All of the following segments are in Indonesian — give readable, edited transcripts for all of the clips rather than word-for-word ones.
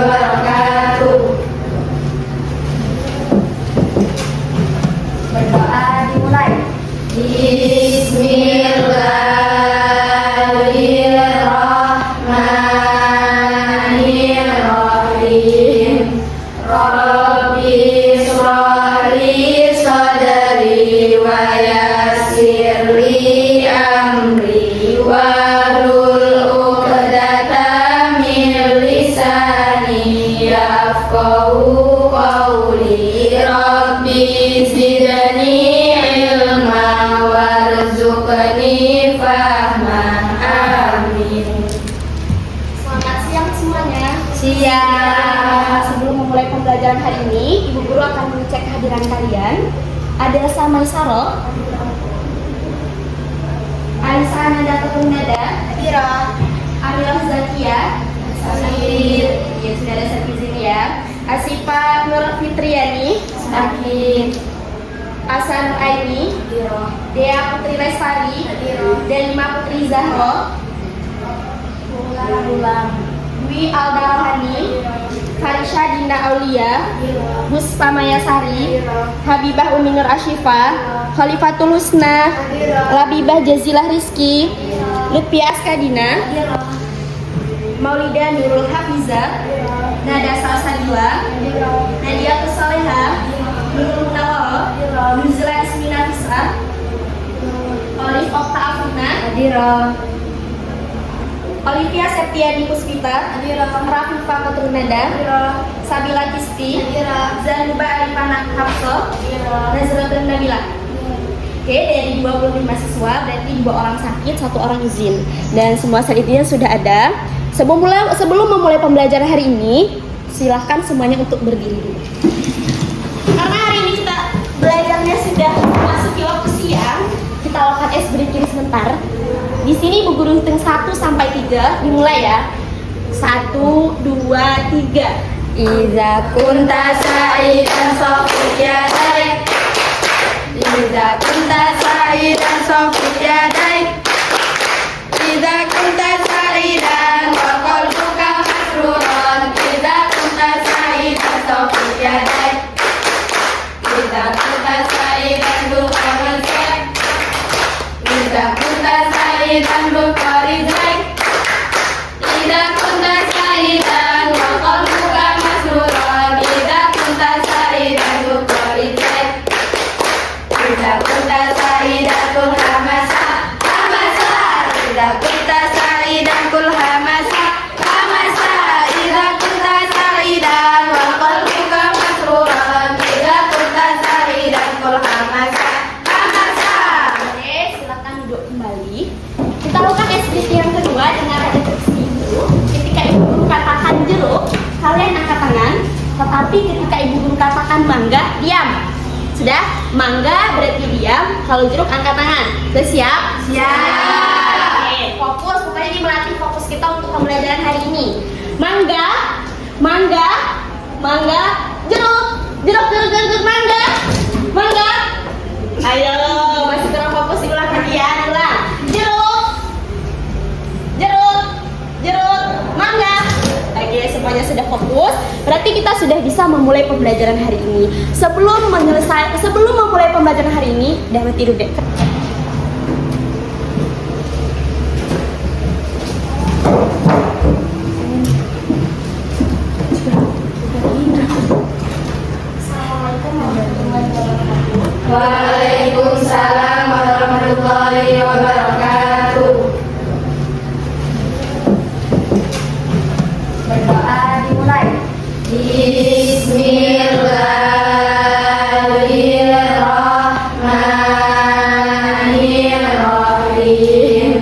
wabarakatuh. Berdoa dimulai. Bismillahirrahmanirrahim. Rabbi shrah li sadri wa yassir li amri wahlul 'uqdatam min lisani yafqahu qawli. Rabbi zidni ilma warzuqni fahma. Amin. Selamat siang semuanya. Siang. Sebelum memulai pembelajaran hari ini, Ibu Guru akan mengecek kehadiran kalian. Ada Samai Saro, Alisa Ananda Nada, Amilah Zakia, sakit, ya sudah ada sakit sini ya. Asifa Nur Fitriani, sakit. Asan Aini, Dea Putri Lestari, Delima Putri Zahro, Dwi Aldarahani, Farisha Dinda Aulia, Buspa Mayasari, Habibah Umi Nur Ashifa, Khalifatul Husna, Labibah Jazilah Rizki, Lutfi Askadina, Maulida Nurul Hafiza, Nada Salsabila, Nadia Kusaleha, Nurul Nawal, Nuzula Ismina Fisa, Olif Okta Afuna, Olivia Septiadi Puspita, Rafifah Keturunada, Sabila Kisti, Zanuba Arifana Hafso, Nazratun Nabila. Oke, dari 25 siswa berarti 2 orang sakit, 1 orang izin. Dan semua sakitnya sudah ada. Sebelum memulai pembelajaran hari ini, silahkan semuanya untuk berdiri dulu. Karena hari ini kita belajarnya sudah masuk ke waktu siang, kita lakukan es breaking sebentar. Di sini Ibu Guru hitung 1 sampai 3, dimulai ya. 1, 2, 3. Iza kunta sa'idan sofit yadaik. Iza kunta sa'idan sofit yadaik. Iza kunta sa'idan wa qalbuka masruran. Iza kunta sa'idan sofit yadaik. Iza kunta sa'idan bukan sek. Iza kunta sa'idan bukan sek. Iza kunta sa'idan wa qalbuka masruran. Iza kunta sa'idan bukan sek. Iza kunta sa'idan kul hamasa hamasa. Iza kunta sa'idan kul hamasa hamasa. Iza kunta sa'idan wa qalbuka masruran. Iza kunta sa'idan kul hamasa hamasa. Oke, silakan duduk kembali. Kita lakukan es breaking yang kedua dengan ada instruksi dulu. Ketika Ibu Guru katakan jeruk, kalian angkat tangan. Tetapi ketika Ibu Guru katakan mangga, diam. Sudah? Mangga berarti diam. Kalau jeruk angkat tangan. Sudah siap? Siap. Oke, fokus. Pokoknya ini melatih fokus kita untuk pembelajaran hari ini. Mangga, mangga, mangga, jeruk, jeruk, jeruk, jeruk, jeruk, mangga, mangga. Ayo, masih kurang fokus, ulang lagi ya, ulang. Jeruk, jeruk, jeruk, mangga. Oke, semuanya sudah fokus. Berarti kita sudah bisa memulai pembelajaran hari ini. Sebelum memulai pembelajaran hari ini, udah tidur deh. Assalamualaikum warahmatullahi wabarakatuh. Waalaikumsalam warahmatullahi wabarakatuh. Berdoa dimulai. Bismillahirrahmanirrahim.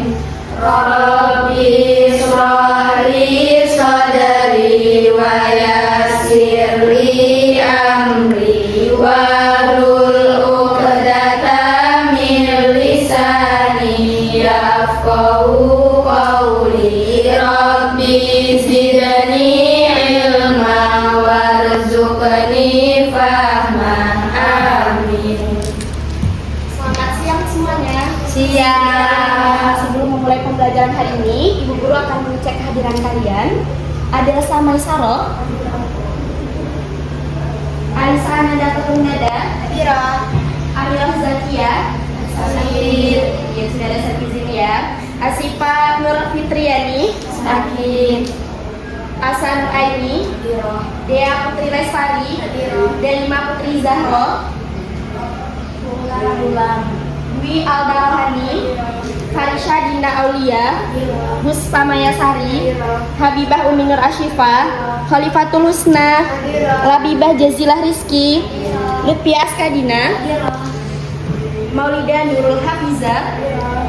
Rabbi shrah li sadri wa yassir li amri wahlul 'uqdatam min lisani yafqahu qawli. Rabbi zidni ilma warzuqni fahma. Amin. Selamat siang semuanya. Siang. Sebelum memulai pembelajaran hari ini, Ibu Guru akan mengecek kehadiran kalian. Adelsa Maisaro, Alisa Ananda Ketunada, Amilah Zakia, ya sudah ada satu izin ya. Asifa Nur Fitriani, Asan Aini, Dea Putri Lestari, Delima Putri Zahro, Dwi Alda Rohani, Farisha Dinda Aulia, Buspa Mayasari, Habibah Umi Nur Ashifa, Khalifatul Husna, Labibah Jazilah Rizki, Lutfi Askadina, Maulida Nurul Hafiza,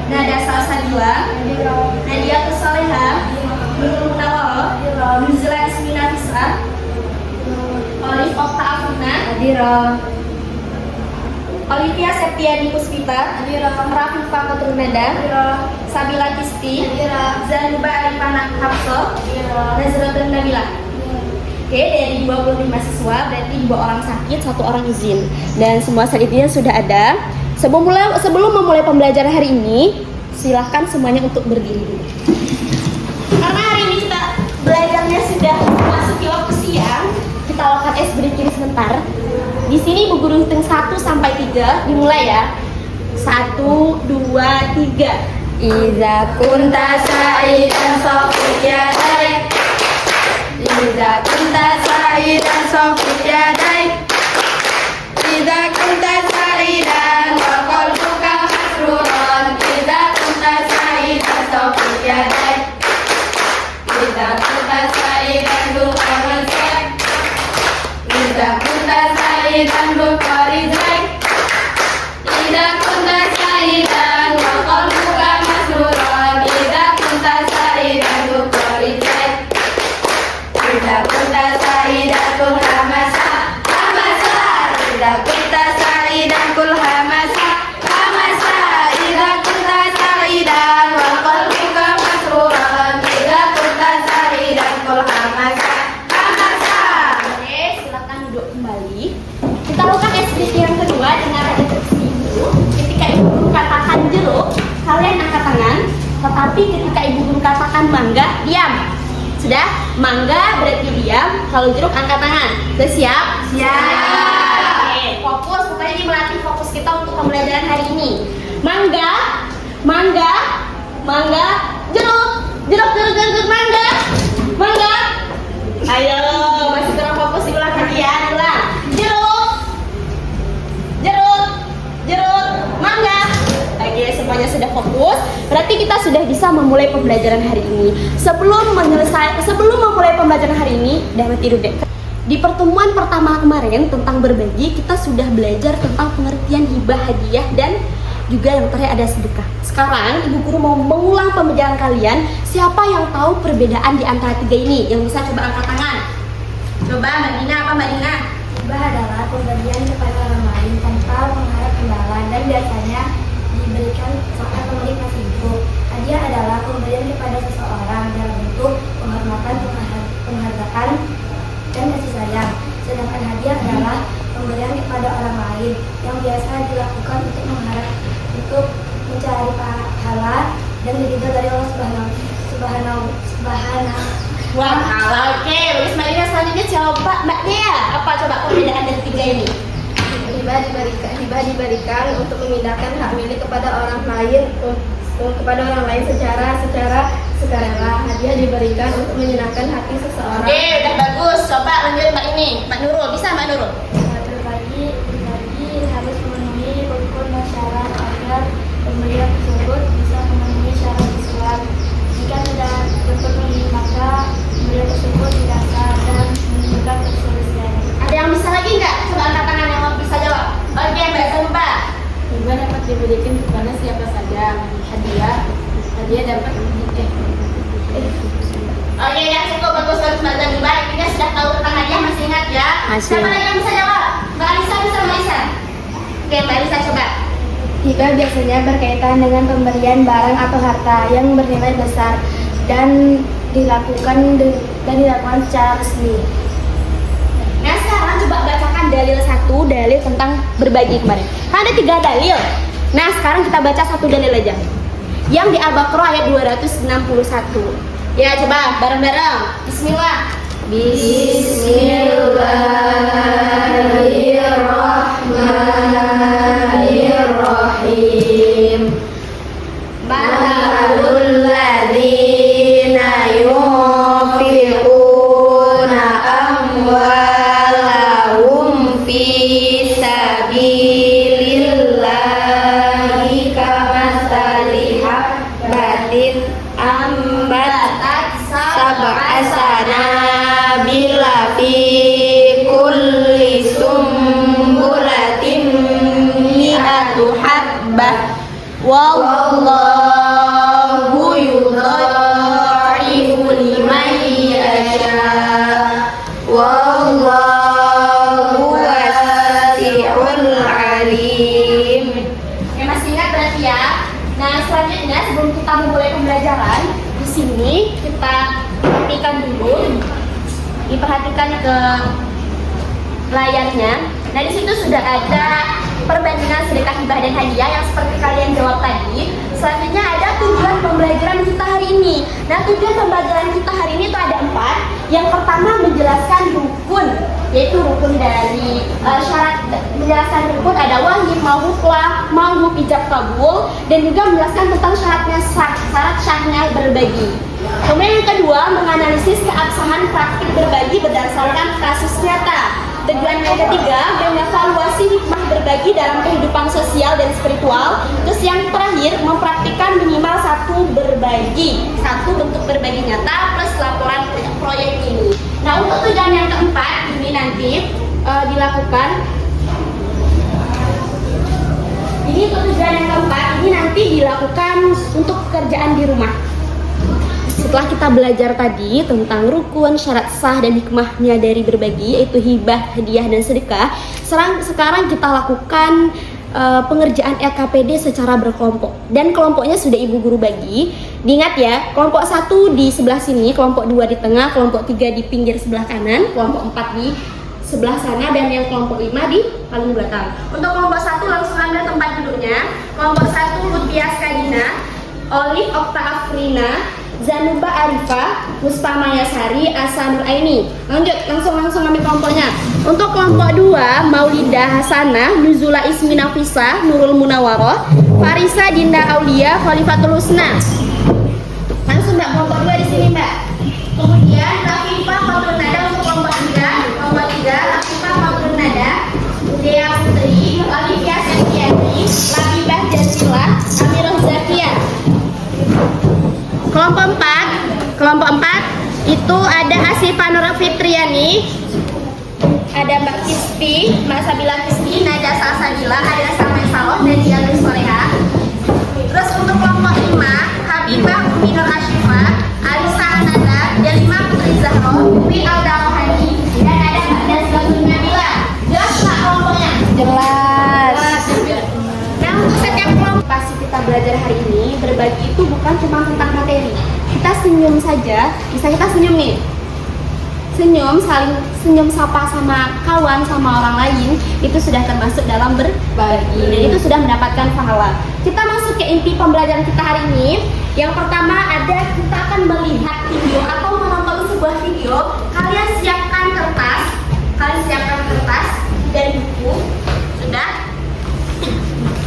Nada Salsabila, Nadia Kusaleha, Nurul Munawwaro, Nuzula Ismina Fisa, Olive Okta Afuna, Olivia Septiani Puspita, Rafifa Kotrunada, Sabila Tisti, Zanuba Arifana Hapso, Nazratun Nabila. Oke, dari 25 siswa berarti 2 orang sakit, 1 orang izin. Dan semua sakitnya sudah ada. Sebelum memulai pembelajaran hari ini, silahkan semuanya untuk berdiri dulu. Karena hari ini kita belajarnya sudah memasuki waktu siang, kita lakukan ice breaking sebentar. Di sini Bu Guru hitung 1 sampai 3, dimulai ya. 1, 2, 3. Iza kunta sa'idan sofik yadaik, Iza kunta sa'idan sofik yadaik, Iza kunta sa'idan wa qalbuka masruran, Iza kunta sa'idan sofik yadaik, Iza kunta sa'idan duka mansak, Iza kunta sa'idan duka rizak, Iza kunta sa'idan wa qalbuka masruran, Iza kunta sa'idan duka rizak, Iza kunta sa'idan kul hamasa, hamasa, Iza kunta sa'idan kul hamasa, hamasa, Iza kunta sa'idan wa qalbuka masruran, Iza kunta sa'idan kul hamasa, hamasa. Oke, silakan duduk kembali. Kita lakukan SBT yang kedua dengan instruksi Ibu. Ketika Ibu Guru katakan jeruk, kalian angkat tangan. Tetapi ketika Ibu Guru katakan mangga, diam. Sudah? Mangga berarti diam. Kalau jeruk angkat tangan. Sudah siap? Siap. Oke, fokus. Pokoknya ini melatih fokus kita untuk pembelajaran hari ini. Mangga, mangga, mangga, jeruk, jeruk, jeruk, jeruk, jeruk, mangga, mangga. Ayo, masih kurang fokus, diulang lagi ya, diulang. Jeruk, jeruk, jeruk, mangga. Oke, semuanya sudah fokus. Berarti kita sudah bisa memulai pembelajaran hari ini. Sebelum memulai pembelajaran hari ini, dapat tidur deh. Di pertemuan pertama kemarin tentang berbagi, kita sudah belajar tentang pengertian hibah, hadiah, dan juga yang terakhir ada sedekah. Sekarang Ibu Guru mau mengulang pembelajaran kalian. Siapa yang tahu perbedaan di antara 3 ini? Yang bisa coba angkat tangan. Coba Mbak Dina, apa Mbak Dina? Hibah adalah pemberian kepada orang lain tanpa mengharap imbalan dan biasanya diberikan saat pemilik masih hidup. Hadiah adalah pemberian kepada seseorang dalam bentuk penghormatan, penghargaan, dan kasih sayang. Sedangkan hadiah adalah pemberian kepada orang lain yang biasa dilakukan untuk mencari pahala dan diridho dari Allah Subhanahu. Wah, oke. Bagus Mbak Dina, selanjutnya coba Mbak Dea. Apa coba perbedaan dari 3 ini? Hibah diberikan untuk memindahkan hak milik kepada orang lain secara sukarela. Hadiah diberikan untuk menyenangkan hati seseorang. Oke, udah bagus. Coba lanjut Mbak ini. Mbak Nurul, bisa Mbak Nurul? Berbagi harus memenuhi rukun dan syarat agar pemberian tersebut bisa memenuhi syarat sesuai. Jika tidak terpenuhi, maka pemberian tersebut tidak sah dan menimbulkan perselisihan. Ada yang bisa lagi nggak? Coba angkat tangan yang bisa jawab. Oke, Mbak Zumba. Hibah dapat diberikan kepada siapa saja. Hadiah dapat Oke, ya cukup bagus Mbak Zumba. Kita sudah tahu tentang hadiah, masih ingat ya? Masih. Siapa lagi yang bisa jawab? Mbak Alisa bisa, Mbak Alisa? Oke, Mbak Alisa coba. Hibah biasanya berkaitan dengan pemberian barang atau harta yang bernilai besar dan dilakukan secara resmi. Nah, sekarang coba bacakan dalil 1, dalil tentang berbagi kemarin. Kan ada 3 dalil. Nah, sekarang kita baca 1 dalil aja. Yang di Al-Baqarah ayat 261. Ya, coba bareng-bareng. Bismillah. Bismillahirrahmanirrahim. Mathalul ladzina yunfiquna amwalahum fi sabilillahi kamathali habbatin ambatat sab'a sanabila fi kulli sumbulatin mi'atu habbah wallahu yudha'ifu liman yasha wallahu wasi'ul alim. Masih ingat berarti ya? Nah, selanjutnya sebelum kita memulai pembelajaran, di sini kita perhatikan dulu, diperhatikan ke layarnya. Nah, di situ sudah ada perbandingan sedekah, hibah, dan hadiah yang seperti kalian jawab tadi. Selanjutnya ada tujuan pembelajaran kita hari ini. Nah, tujuan pembelajaran kita hari ini itu ada 4. Yang pertama menjelaskan rukun, yaitu rukun dari syarat. Menjelaskan rukun ada wajib, mauhub, ijab kabul, dan juga menjelaskan tentang syarat syahnya berbagi. Kemudian yang kedua menganalisis keabsahan praktik berbagi berdasarkan kasus nyata. Tujuan yang ketiga mengevaluasi hikmah berbagi dalam kehidupan sosial dan spiritual. Terus yang terakhir mempraktikkan minimal 1 bentuk berbagi nyata plus laporan proyek ini. Nah, untuk tujuan yang keempat ini nanti dilakukan. Ini untuk tujuan yang keempat ini nanti dilakukan untuk pekerjaan di rumah. Setelah kita belajar tadi tentang rukun, syarat sah, dan hikmahnya dari berbagi, yaitu hibah, hadiah, dan sedekah, sekarang kita lakukan pengerjaan LKPD secara berkelompok. Dan kelompoknya sudah ibu guru bagi. Diingat ya, kelompok 1 di sebelah sini, kelompok 2 di tengah, kelompok 3 di pinggir sebelah kanan, kelompok 4 di sebelah sana, dan yang kelompok 5 di paling belakang. Untuk kelompok 1 langsung ambil tempat duduknya. Kelompok 1 Lutfiah Skadina, Olive Okta Afrina, Zanuba Arifah, Muspama Yasari, Asanul Aini. Langsung ambil kelompoknya. Untuk kelompok 2 Maulidah Hasanah, Nuzula Ismi Nafisa, Nurul Munawaroh, Farisa Dinda Aulia, Khalifatul Husna. Langsung Mbak, kelompok 2 di sini Mbak. Kemudian Rafifah Fatul Nada untuk kelompok 3. Kelompok 3 Rafifah Fatul Nada, Dea Putri, Olivia Septiani, Labibah Jasila, Amirah Zakia. Kelompok 4 itu ada Asifah Nur Fitriani, ada Mbak Kisti, Mbak Sabila Kisti, Naja Salsabila, ada Samai Saloh, dan Dialri Soleha. Terus untuk kelompok 5 Habibah Umi Nur Ashifah, Alisa Ananda, Delima Putri Zahro, Wi Alda Rohani, dan ada Mbak Dasbatul Nabila. Jelas nggak kelompoknya? Jelas. Nah, untuk setiap kelompok pasti kita belajar hari ini, berbagi itu bukan cuma tentang materi. Kita senyum saja, bisa kita senyum nih. Saling senyum sapa sama kawan, sama orang lain, itu sudah termasuk dalam berbagi. Dan itu sudah mendapatkan pahala. Kita masuk ke inti pembelajaran kita hari ini. Yang pertama ada kita akan melihat video atau menonton sebuah video. Kalian siapkan kertas dan buku. Sudah?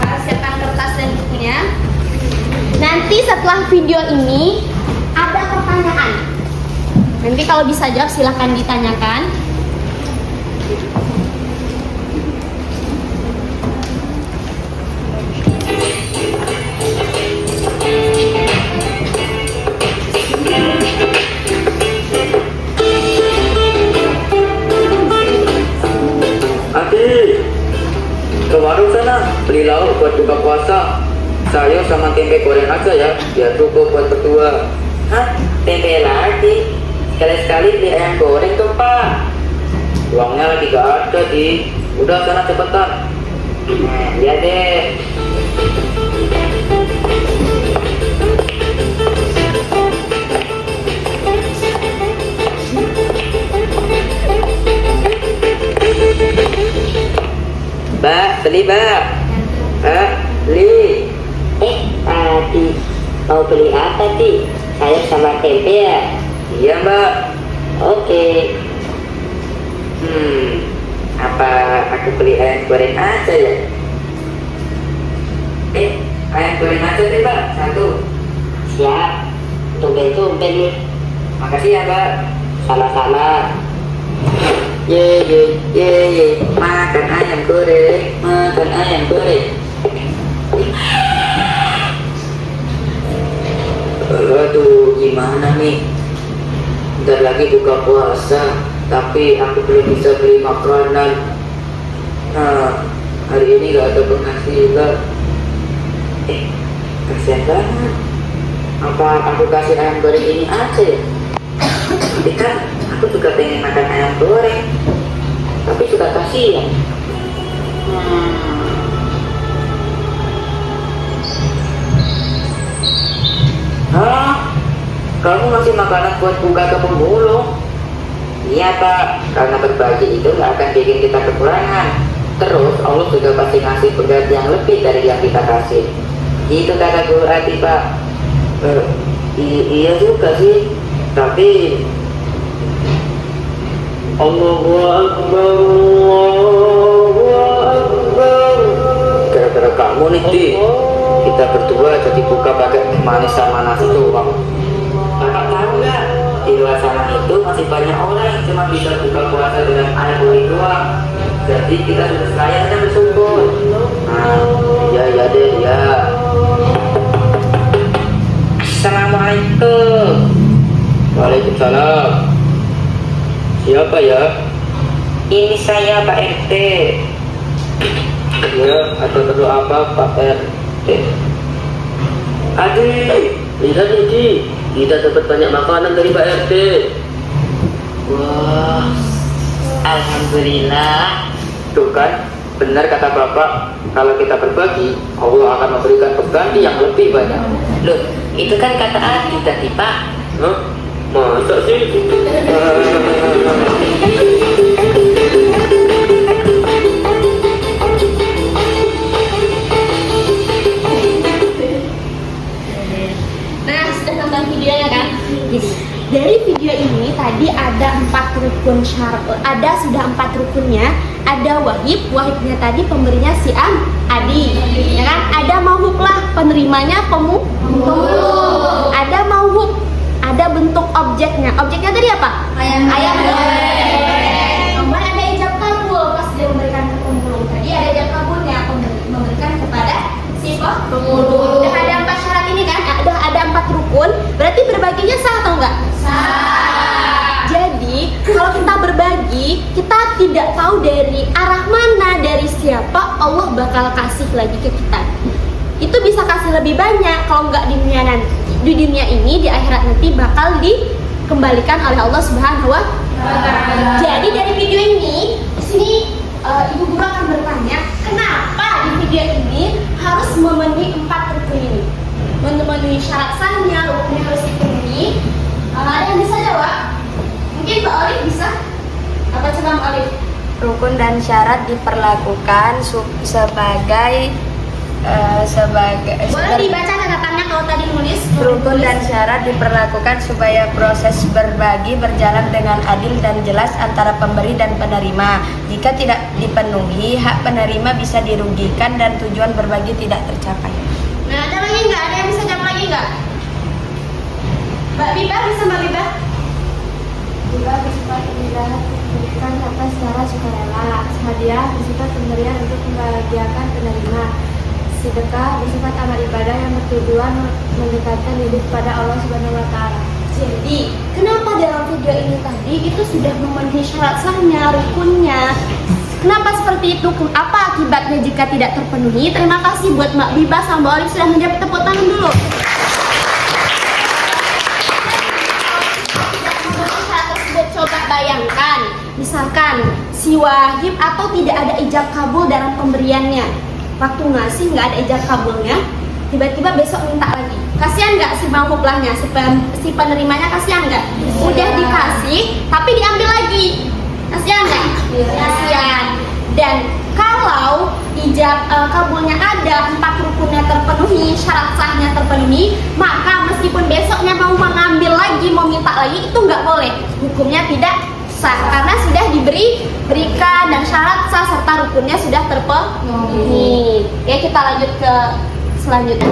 Kalian siapkan kertas dan bukunya. Nanti setelah video ini ada pertanyaan. Nanti kalau bisa jawab silahkan ditanyakan. Adik, ke warung sana beli lauk buat buka puasa. Sayur sama tempe goreng aja ya, biar cukup buat berdua. Hah? Tempe lagi? Sekali-sekali beli ayam goreng tuh Pak. Uangnya lagi gak ada di. Udah sana cepetan. Iya deh. Mbak, beli Mbak. Beli. Adi, mau beli apa Di? Sayur sama tempe ya? Iya Mbak. Oke. Apa aku beli ayam goreng aja ya? Ayam goreng aja deh Mbak, 1. Siap. Tumben-tumben nih. Makasih ya Mbak. Sama-sama. Ye, makan ayam goreng, makan ayam goreng. Aduh, gimana nih? Bentar lagi buka puasa, tapi aku belum bisa beli makanan. Hari ini gak ada penghasilan. Kasihan banget. Apa aku kasih ayam goreng ini aja ya? Kan aku juga pengen makan ayam goreng, tapi juga kasihan. Kamu masih makanan buat buka ke pemulung? Iya Pak, karena berbagi itu nggak akan bikin kita kekurangan. Terus Allah juga pasti ngasih pengganti yang lebih dari yang kita kasih. Itu kata guru hati Pak. Iya juga sih, tapi Allahu Akbar, Allahu Akbar. Gara-gara kamu nih Di, kita berdua jadi buka pakai manis sama nasi tuang. Kakak tahu nggak, di luar sana itu masih banyak orang yang cuma bisa buka puasa dengan air putih doang. Jadi kita sudah selayaknya bersyukur. Iya deh ya. Assalamualaikum. Waalaikumsalam. Siapa ya? Ini saya Pak RT. Ya, ada perlu apa Pak RT? Adik, lihat ini. Kita dapat banyak makanan dari Pak RT. Wah, alhamdulillah. Tuh kan, benar kata Bapak, kalau kita berbagi, Allah akan memberikan pengganti yang lebih banyak. Loh, itu kan kata Adi tadi Pak. Hah? Masa sih? Nah, sudah nonton videonya kan? Jadi, dari video ini tadi ada 4 rukun syarat. Sudah 4 rukunnya. Ada wahibnya tadi pemberinya si Adi, ya kan? Ada mauhublah, penerimanya pemulung. Ada mauhub, ada bentuk objeknya. Objeknya tadi apa? Ayam goreng. Kemudian ada ijab kabul pas dia memberikan ke pemulung. Tadi ada ijab kabulnya, memberikan kepada si pemulung. Dan ada 4 syarat ini kan? Ada 4 rukun. Berarti berbaginya sah atau enggak? Sah. Jadi kalau kita berbagi, kita tidak tahu dari arah mana, dari siapa Allah bakal kasih lagi ke kita. Itu bisa kasih lebih banyak. Kalau enggak di dunia nanti, di dunia ini, di akhirat nanti bakal dikembalikan oleh Allah Subhanahu wa Ta'ala. Jadi dari video ini, di sini Ibu Guru akan bertanya, kenapa di video ini harus memenuhi 4 rukun ini? Memenuhi syarat sahnya, rukunnya harus dipenuhi. Ada yang bisa jawab? Mungkin Mbak Olive bisa? Apa coba Mbak Olive? Rukun dan syarat diperlakukan sebagai Boleh dibaca catatannya kalau tadi nulis. rukun dan syarat diperlakukan supaya proses berbagi berjalan dengan adil dan jelas antara pemberi dan penerima. Jika tidak dipenuhi, hak penerima bisa dirugikan dan tujuan berbagi tidak tercapai. Nah, ada lagi nggak? Ada yang bisa jawab lagi nggak? Mbak Biba bisa Mbak Biba? Juga bersifat pemberian diberikan atas secara sukarela. Hadiah bersifat pemberian untuk membahagiakan penerima. Sedekah bersifat amal ibadah yang bertujuan mendekatkan diri kepada Allah Subhanahu wa Ta'ala. Jadi, kenapa dalam video ini tadi itu sudah memenuhi syarat sahnya, rukunnya? Kenapa seperti itu? Apa akibatnya jika tidak terpenuhi? Terima kasih buat Mbak Biba sama Mbak Olive sudah menjawab, tepuk tangan dulu. Syarat tersebut coba bayangkan, misalkan si wahib atau tidak ada ijab kabul dalam pemberiannya. Waktu ngasih nggak ada ijab kabulnya, tiba-tiba besok minta lagi. Kasihan nggak si mauhublahnya, si penerimanya kasihan nggak? Udah dikasih, tapi diambil lagi. Kasihan nggak? Kasihan. Dan kalau ijab kabulnya ada, 4 rukunnya terpenuhi, syarat sahnya terpenuhi, maka meskipun besoknya mau mengambil lagi, mau minta lagi itu nggak boleh, hukumnya tidak sah karena sudah diberikan dan syarat sah serta rukunnya sudah terpenuhi. Oke, kita lanjut ke selanjutnya.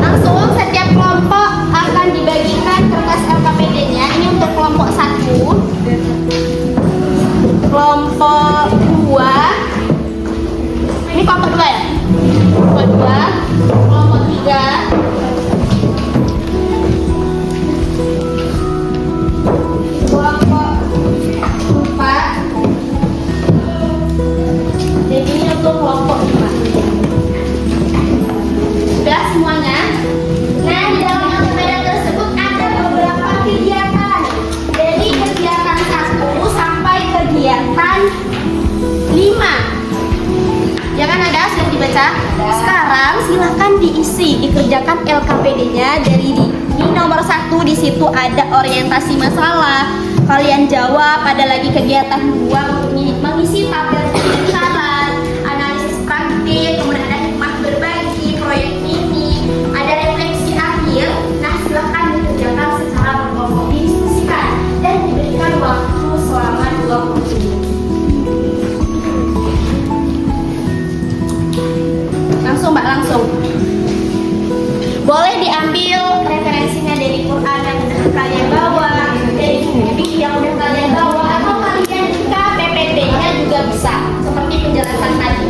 Langsung setiap kelompok akan dibagikan kertas LKPD-nya. Ini untuk kelompok 1, kelompok 2. Ini kelompok 2 ya? Kelompok 2, kelompok 3, kelompok 4, dan ini untuk kelompok 5. Sudah semuanya? Nah, di dalam LKPD tersebut ada beberapa kegiatan. Dari kegiatan 1 sampai kegiatan 5. Ya kan, ada sudah dibaca? Sekarang silakan diisi, dikerjakan LKPD-nya dari di nomor 1 di situ ada orientasi masalah. Kalian jawab, ada lagi kegiatan 2 untuk mengisi tabel syarat, analisis praktik, kemudian ada hikmah berbagi, proyek mini, ada refleksi akhir. Nah, silakan dikerjakan secara berkelompok, didiskusikan dan diberikan waktu selama 20 menit. Langsung Mbak, langsung. Boleh diambil referensinya dari Quran yang sudah kalian bawa, dari buku yang sudah kalian bawa, atau kalian buka PPT-nya juga bisa, seperti penjelasan tadi.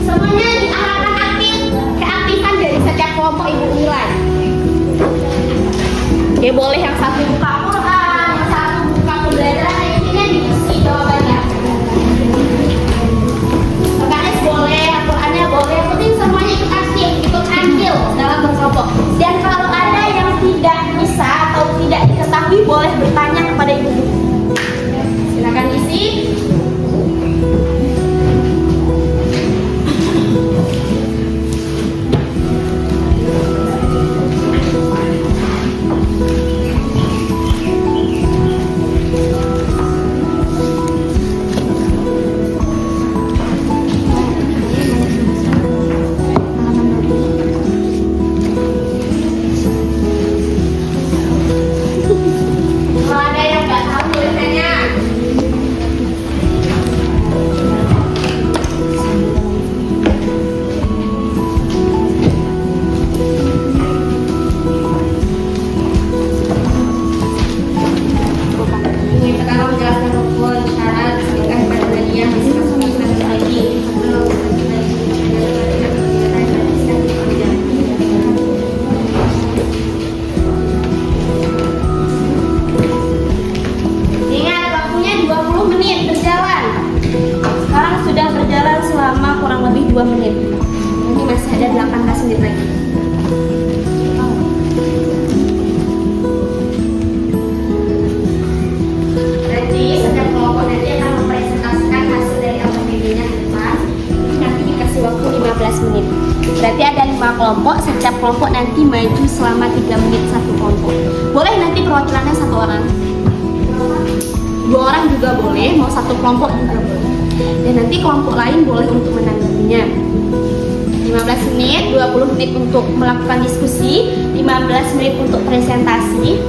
Semuanya diarahkan aktif, keaktifan dari setiap kelompok ibu nilai. Oke, boleh yang satu buka Quran, yang satu buka pembelajaran, intinya diisi jawabannya. Makanya boleh, Qurannya boleh, yang penting semuanya ikut aktif, ikut andil dalam berkelompok. Dan kalau ada yang tidak bisa atau tidak diketahui, boleh bertanya kepada ibu guru. Silakan isi. Kalau ada yang nggak tahu boleh tanya. Ini pertama menjelaskan rukun, syarat, sedekah, ibadah, masih masuk lagi. Ingat, waktunya 20 menit berjalan. Sekarang sudah berjalan selama kurang lebih 2 menit. Ini masih ada 18 menit lagi. Nanti setiap kelompok nanti akan mempresentasikan hasil dari LKPD-nya ke depan. Nanti dikasih waktu 15 menit. Berarti ada 5 kelompok, setiap kelompok nanti maju selama 3 menit satu kelompok. Boleh nanti perwakilannya 1 orang. 2 orang juga boleh, mau 1 kelompok juga boleh. Dan nanti kelompok lain boleh untuk menanggapinya. 15 menit, 20 menit untuk melakukan diskusi, 15 menit untuk presentasi.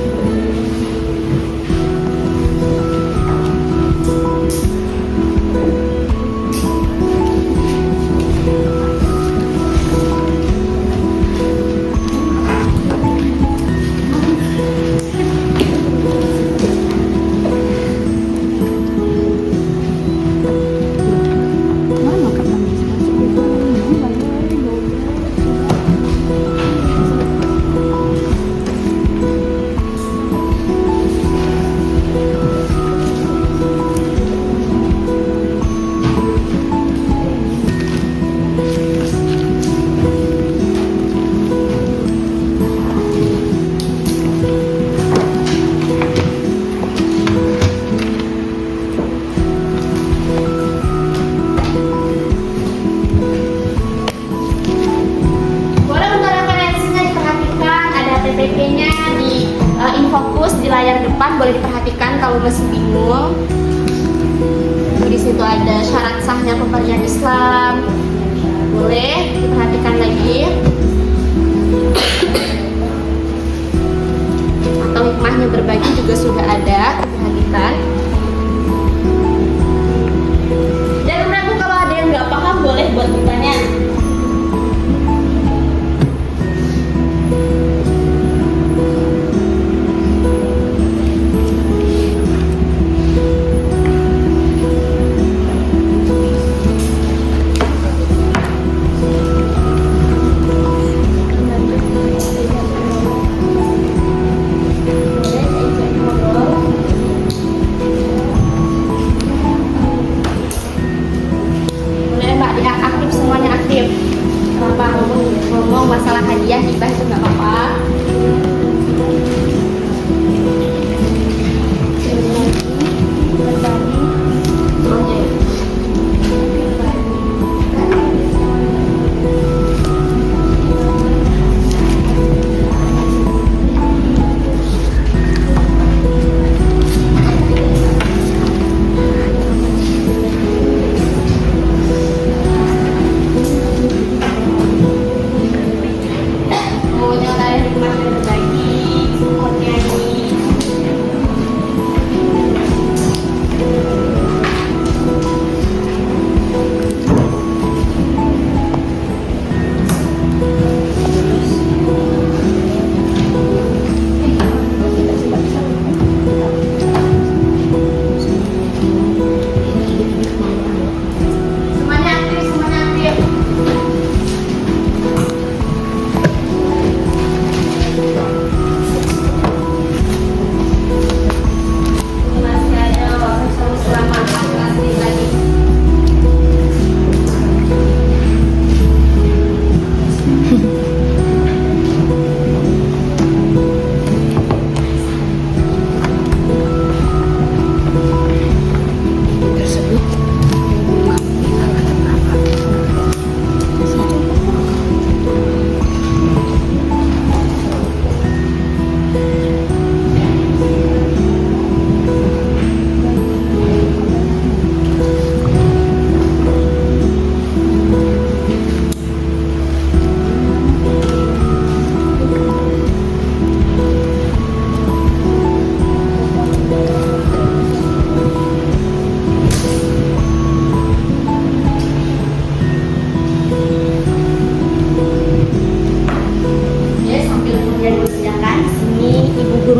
layar depan boleh diperhatikan kalau masih bingung. Di situ ada syarat sahnya pemberian Islam. Boleh diperhatikan lagi. Atau hikmahnya berbagi juga sudah ada, diperhatikan. Dan ragu kalau ada yang nggak paham boleh buat bertanya. Ngomong masalah hadiah hibah itu nggak apa-apa.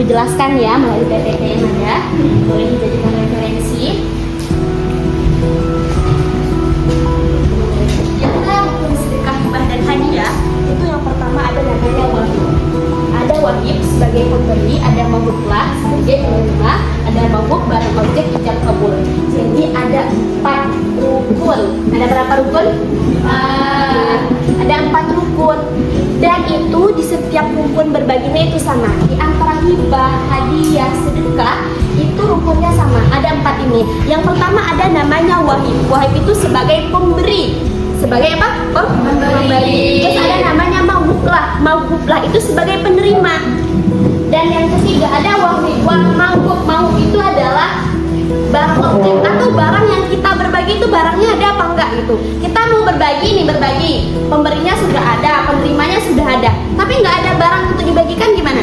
Jelaskan ya melalui PPT yang ada, boleh dijadikan referensi. Yang rukun sedekah hibah dan hadiah itu yang pertama ada namanya wahib. Ada wahib sebagai pemberi, ada mawhublah sebagai penerima, ada mawhub barang objek ijab kabul. Jadi ada 4 rukun. Ada berapa rukun? Ada 4 rukun. Dan itu di setiap rukun berbaginya itu sama. Di antara hibah, hadiah, sedekah itu rukunnya sama. Ada 4 ini. Yang pertama ada namanya wahib. Wahib itu sebagai pemberi. Sebagai apa? Pemberi. Terus ada namanya mawhublah. Mawhublah itu sebagai penerima. Dan yang ketiga ada wahib. Mawhub. Mawhub itu adalah barang objek atau barang yang kita berbagi itu barangnya ada apa enggak gitu. Kita mau berbagi nih, berbagi. Pemberinya sudah ada, penerimanya sudah ada. Tapi enggak ada barang untuk dibagikan gimana?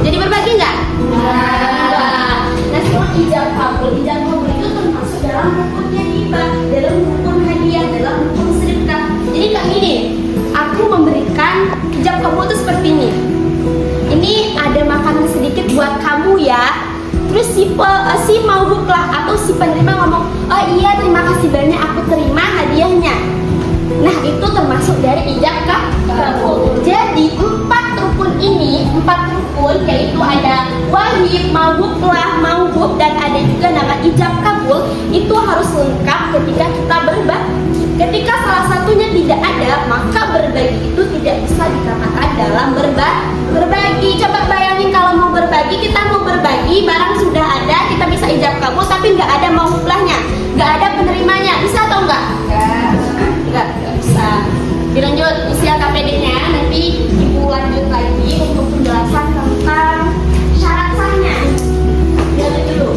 Jadi berbagi enggak? Enggak. Nah, sekarang ijab kabul. Ijab kabul itu termasuk dalam rukunnya hibah, dalam rukun hadiah, dalam rukun sedekah. Jadi kayak gini, aku memberikan ijab kabul itu seperti ini. Ini ada makanan sedikit buat kamu ya. Terus si mawhublah atau si penerima ngomong, oh iya terima kasih banyak, aku terima hadiahnya. Nah itu termasuk dari ijab kabul. Jadi 4 rukun ini, 4 rukun yaitu ada wahib, mawhublah, mawhub dan ada juga nama ijab kabul. Itu harus lengkap ketika kita berbagi. Ketika salah satunya tidak ada, maka berbagi itu tidak bisa dikatakan dalam berbagi. Coba bayangin kalau mau berbagi, kita mau berbagi, barang sudah ada, kita bisa ijab kabul, tapi nggak ada mawhublahnya, nggak ada penerimanya, bisa atau enggak? Nggak bisa. Dilanjut usia KPD-nya, nanti ibu lanjut lagi untuk penjelasan tentang syarat sahnya. Lihat dulu.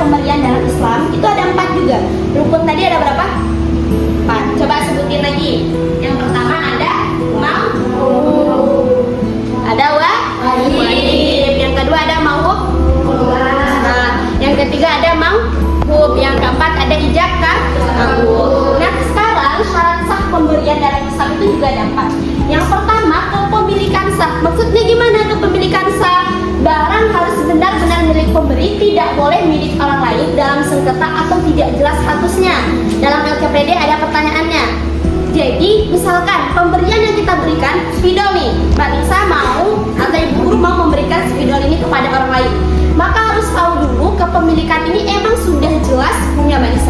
pemberian dalam Islam itu ada 4 juga. Rukun tadi ada berapa? 4. Coba sebutin lagi. Yang pertama ada ada wajib. Yang kedua ada mauhub. Nah, yang ketiga ada mauhub. Yang keempat ada ijab kabul. Nah, sekarang syarat sah pemberian dalam Islam itu juga ada 4. Yang pertama, kepemilikan sah. Maksudnya gimana kepemilikan sah? Barang harus benar-benar milik pemberi, tidak boleh milik orang lain dalam sengketa atau tidak jelas statusnya. Dalam LKPD ada pertanyaannya. Jadi, misalkan pemberian yang kita berikan spidol nih, Mbak Nisa mau atau Ibu Guru mau memberikan spidol ini kepada orang lain, maka harus tahu dulu kepemilikan ini emang sudah jelas punya Mbak Nisa.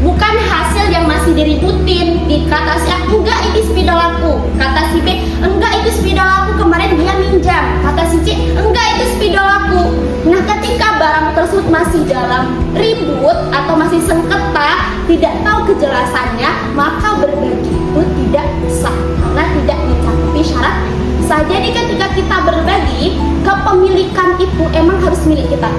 Bukan hasil yang masih diributin. Kata si A, enggak ini spidol aku. Kata si B, enggak itu spidol aku, kemarin dia minjam. Kata si C, enggak itu spidol aku. Nah, ketika barang tersebut masih dalam ribut atau masih sengketa, tidak tahu kejelasannya, maka berbagi itu tidak sah karena tidak mencakupi syarat sah. Jadi ketika kita berbagi, kepemilikan itu emang harus milik kita.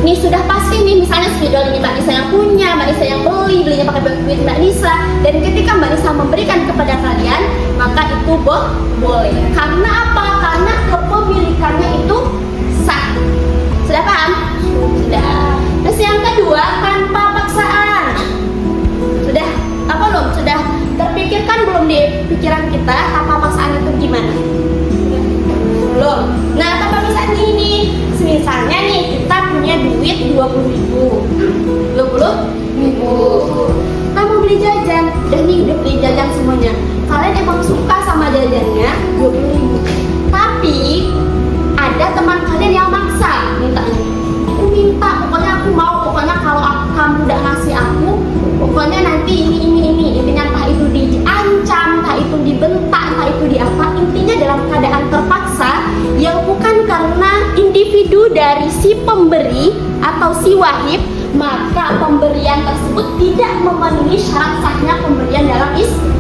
Ini sudah pasti nih, misalnya spidol ini Mbak Nisa yang punya, Mbak Nisa yang belinya pakai duit Mbak Nisa. Dan ketika Mbak Nisa memberikan kepada kalian, maka itu boleh. Karena apa? Karena kepemilikannya itu sah. Sudah paham? Sudah. Terus yang kedua, tanpa paksaan. Sudah apa belum? Sudah terpikirkan belum di pikiran kita tanpa paksaan itu gimana? Belum. Nah, tanpa paksaan ini, misalnya nih kita punya duit 20.000. Kita mau beli jajan, dan nih udah beli jajan semuanya. Kalian emang suka sama jajannya 20.000. Tapi ada teman kalian yang maksa mintanya. Aku minta, pokoknya aku mau, pokoknya kalau kamu udah ngasih aku, pokoknya nanti ini. Intinya entah itu diancam, entah itu dibentak, entah itu diapa. Intinya dalam keadaan terpaksa yang bukan karena individu dari si pemberi atau si wahib, maka pemberian tersebut tidak memenuhi syarat sahnya pemberian dalam Islam.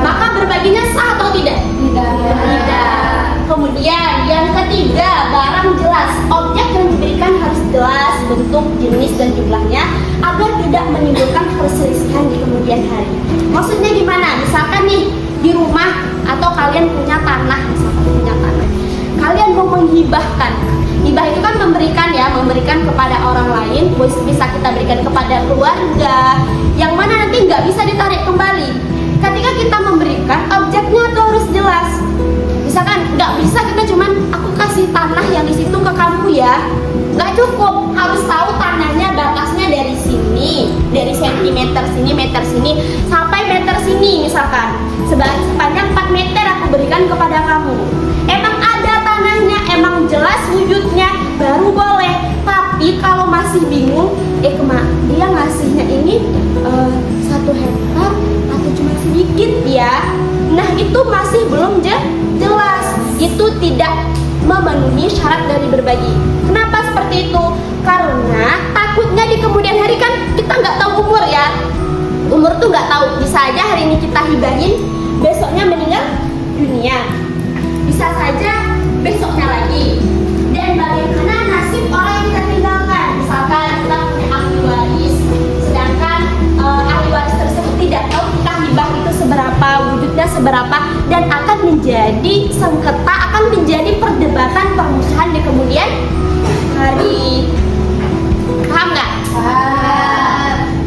Maka berbaginya sah atau tidak? Tidak. Kemudian yang ketiga, barang jelas. Objek yang diberikan harus jelas bentuk, jenis, dan jumlahnya agar tidak menimbulkan perselisihan di kemudian hari. Maksudnya gimana? Misalkan nih di rumah atau kalian punya tanah, kalian mau menghibahkan. Hibah itu kan memberikan kepada orang lain, bisa kita berikan kepada keluarga, yang mana nanti nggak bisa ditarik kembali. Ketika kita memberikan, objeknya tuh harus jelas. Misalkan nggak bisa kita cuman aku kasih tanah yang di situ ke kamu ya, nggak cukup. Harus tahu tanahnya batasnya dari sini, dari sentimeter sini, meter sini, sampai meter sini. Misalkan sepanjang 4 meter aku berikan kepada kamu. Emang ada tanahnya, emang jelas wujudnya, baru boleh. Tapi kalau masih bingung, dia ngasihnya ini 1 hektar atau cuma sedikit ya, nah itu masih belum jelas. Itu tidak memenuhi syarat dari berbagi. Kenapa seperti itu? Karena takutnya di kemudian hari kan kita nggak tahu umur ya. Umur tuh nggak tahu. Bisa aja hari ini kita hibahin, besoknya meninggal dunia. Bisa saja besoknya lagi. Dan bagaimana nasib orang yang kita tinggalkan? Misalkan kita punya ahli waris, sedangkan ahli waris tersebut tidak tahu kita hibah itu seberapa, wujudnya seberapa, dan akan menjadi sengketa, akan menjadi perdebatan, permusuhan di kemudian hari. Paham nggak?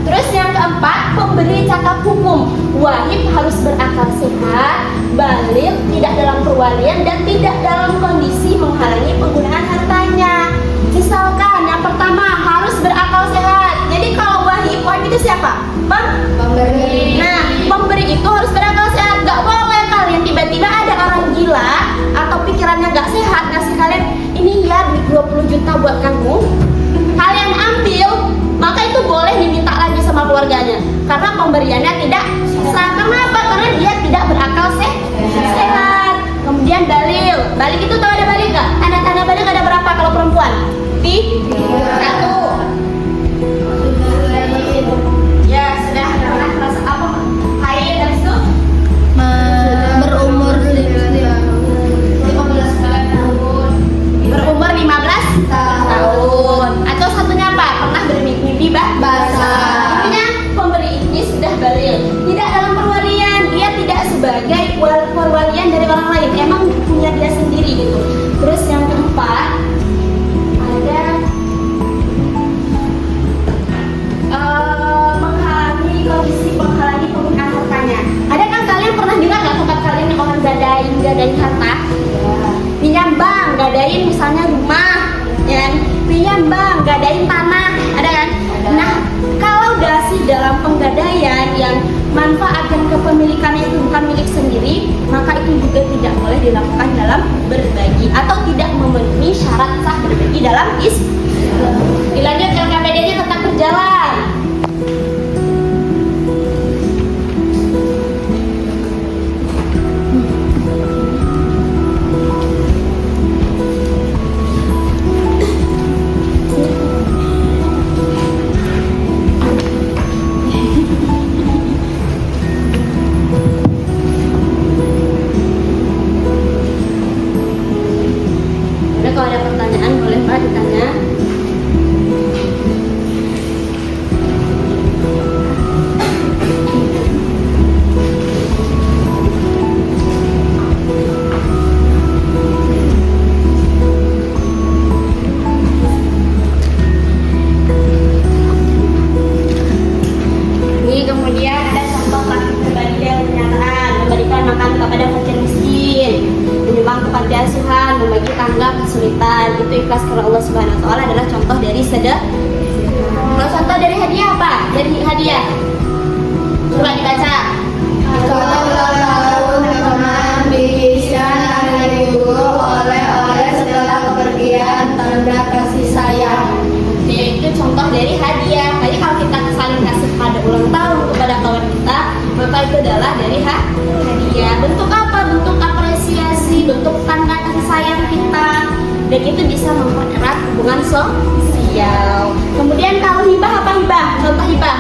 Terus yang keempat, pemberi cakap hukum. Wahib harus berakal sehat, baligh, tidak dalam perwalian, dan tidak dalam kondisi menghalangi penggunaan hartanya. Misalkan yang pertama harus berakal sehat. Jadi kalau wahib itu siapa? Pemberi. Nah, pemberi itu harus berakal sehat. Gak boleh kalian tiba-tiba ada orang gila atau pikirannya gak sehat ngasih kalian ini ya 20 juta buat kamu, kalian ambil, maka itu boleh diminta lagi sama keluarganya karena pemberiannya tidak sah. Kenapa? Karena dia tidak berakal sehat. Kemudian balik itu tahu ada balik gak? Tanda-tanda balik ada berapa kalau perempuan? 1. Ya sudah pernah merasa apa? Haid dan itu Berumur 15 tahun. Berumur 15 tahun. ngadain harta? Pinjam bank, ngadain misalnya rumah, ya kan? Pinjam bank, ngadain tanah, ada kan? Nah, kalau dasi dalam penggadaian yang manfaat dan kepemilikannya itu bukan milik sendiri, maka itu juga tidak boleh dilakukan dalam berbagi atau tidak memenuhi syarat sah berbagi dalam Islam. Dilanjut, LKPD-nya tetap berjalan. Kalau ada pertanyaan boleh Pak ditanya. Ini kemudian ada contoh praktik berbagi yang kenyataan, memberikan makan kepada fakir miskin, menyumbang ke panti asuhan, membagi tangga kesulitan. Itu ikhlas karena Allah Subhanahu wa taala adalah contoh dari sedekah. Kalau contoh dari hadiah apa? Dari hadiah. Coba dibaca. Kalau teman bikisan hari guru oleh-oleh setelah kepergian tanda kasih sayang. Itu contoh dari hadiah. Jadi kalau kita saling kasih pada ulang tahun kepada kawan kita, maka itu adalah dari hadiah. Bentuk apa? Bentuk apresiasi, bentuk tanda kasih sayang kita. Dan itu bisa mempererat hubungan sosial. Kemudian kalau hibah apa hibah? Contoh hibah.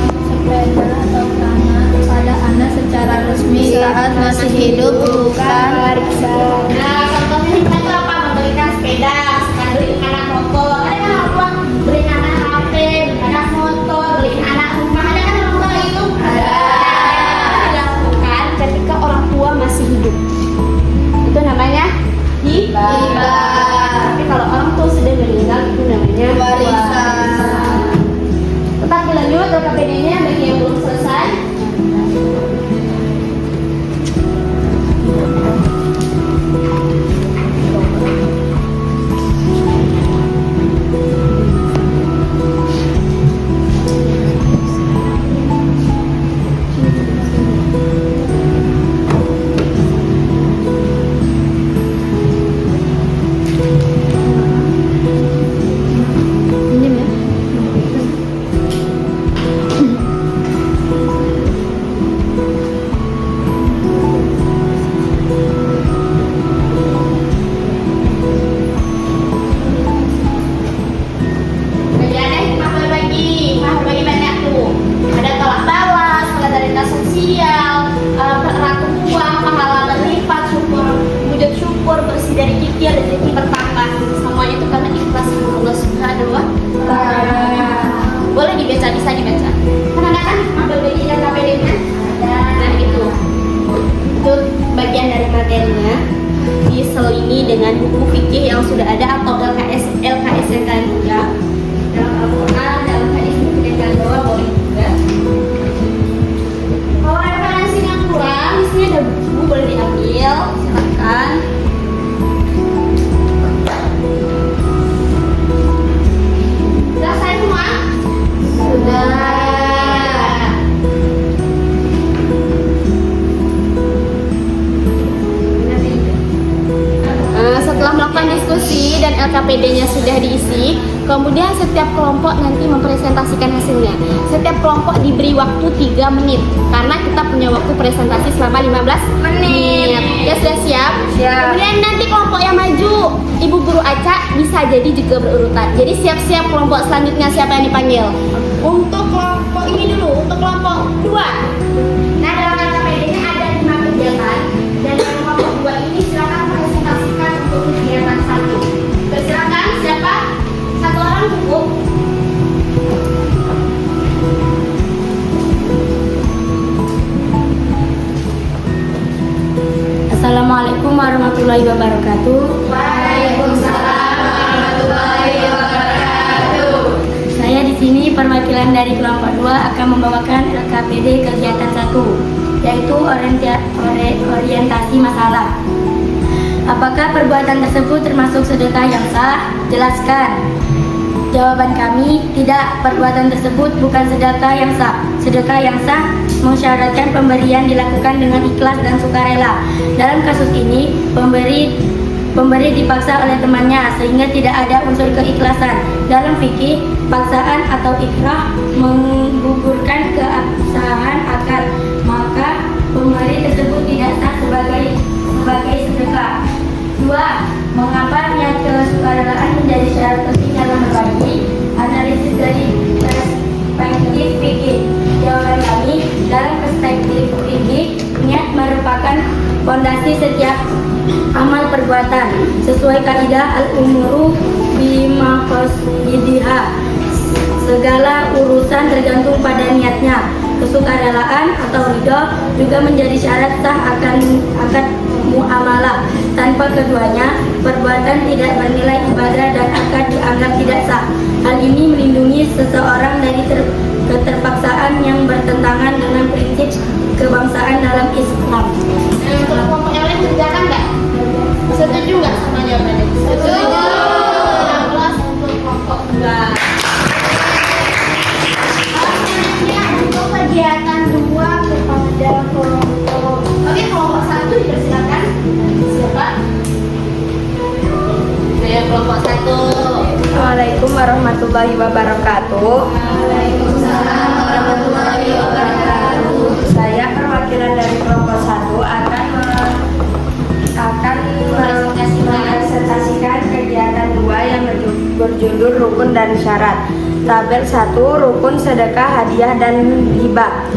Sepeda atau tanah pada anak secara resmi saat masih hidup bukan warisan. Nah, contohnya hibah itu apa? Memberikan sepeda, misalkan beliin anak motor. Ada kan orang tua beliin anak HP, beliin anak motor, beliin anak rumah. Ada kan orang tua itu? Ada. Dilakukan ketika orang tua masih hidup. Itu namanya hibah. Tapi kalau orang tua sudah meninggal itu namanya warisan. Tetap dilanjut LKPD-nya bagi yang belum selesai. Bisa dibaca. Kan ada kan ambil bagian KPD-nya? Nah itu bagian dari materinya. Diselingi dengan buku fikih yang sudah ada atau LKS yang kalian punya dalam Al-Quran, dalam hadis yang kalian bawa boleh juga. Kalau referensi yang kurang, di sini ada buku boleh diambil, silakan. Selesai semua? Sudah. Setelah melakukan diskusi dan LKPD-nya sudah diisi, kemudian setiap kelompok nanti mempresentasikan hasilnya. Setiap kelompok diberi waktu 3 menit karena kita punya waktu presentasi selama 15 menit. Ya sudah siap? Siap. Kemudian nanti kelompok yang maju, Ibu Guru Aca bisa jadi juga berurutan. Jadi siap-siap kelompok selanjutnya siapa yang dipanggil? Untuk kelompok ini dulu, untuk kelompok 2. Nah, dalam LKPD-nya ada 5 kegiatan dan dalam kelompok 2 ini silakan presentasikan untuk kegiatan 1. Silakan siapa? 1 orang cukup. Assalamualaikum warahmatullahi wabarakatuh. Waalaikumsalam warahmatullahi wabarakatuh. Saya di sini perwakilan dari kelompok 2 akan membawakan LKPD kegiatan 1 yaitu orientasi masalah. Apakah perbuatan tersebut termasuk sedekah yang sah? Jelaskan. Jawaban kami, tidak. Perbuatan tersebut bukan sedekah yang sah. Sedekah yang sah mensyaratkan pemberian dilakukan dengan ikhlas dan sukarela. Dalam kasus ini, pemberi dipaksa oleh temannya sehingga tidak ada unsur keikhlasan. Dalam fikih, paksaan atau ikrah menggugurkan keabsahan akad, maka pemberi tersebut tidak sah sebagai sedekah. 2. Mengapa niat kesukarelaan menjadi syarat penting dalam berbagi? Analisis dari perspektif fikih. Jawaban kami, dalam perspektif fikih, niat merupakan fondasi setiap amal perbuatan. Sesuai kaidah al-umuru bimaqasidiha, segala urusan tergantung pada niatnya. Kesukarelaan atau ridho juga menjadi syarat sah akan muamalah. Tanpa keduanya, perbuatan tidak bernilai ibadah dan akan dianggap tidak sah. Hal ini melindungi seseorang dari keterpaksaan yang bertentangan dengan prinsip kebangsaan dalam Islam. Untuk kelompok yang lain kerjakan nggak? Setuju nggak sama jawabannya? Setuju. 16 untuk kelompok 2. Selanjutnya untuk kegiatan 2 kepada kelompok. Oke, kelompok 1 dipersilakan. Siapa? Saya kelompok 1. Assalamualaikum warahmatullahi wabarakatuh. Waalaikumsalam warahmatullahi wabarakatuh. Saya perwakilan dari kelompok 1 akan merepresentasikan kegiatan 2 yang berjudul rukun dan syarat. Tabel 1, rukun, sedekah, hadiah, dan hibah.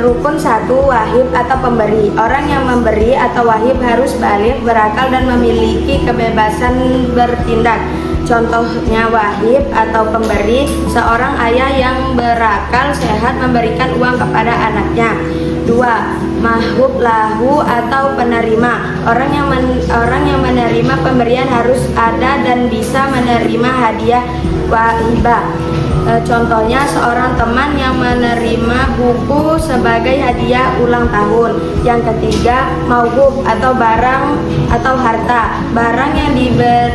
Rukun 1, wahib atau pemberi. Orang yang memberi atau wahib harus baligh, berakal, dan memiliki kebebasan bertindak. Contohnya wahib atau pemberi, seorang ayah yang berakal sehat memberikan uang kepada anaknya. 2. Mahub lahu atau penerima. Orang yang menerima pemberian harus ada dan bisa menerima hadiah wahibah. Contohnya seorang teman yang menerima buku sebagai hadiah ulang tahun. Yang ketiga, mauhub atau barang atau harta. Barang yang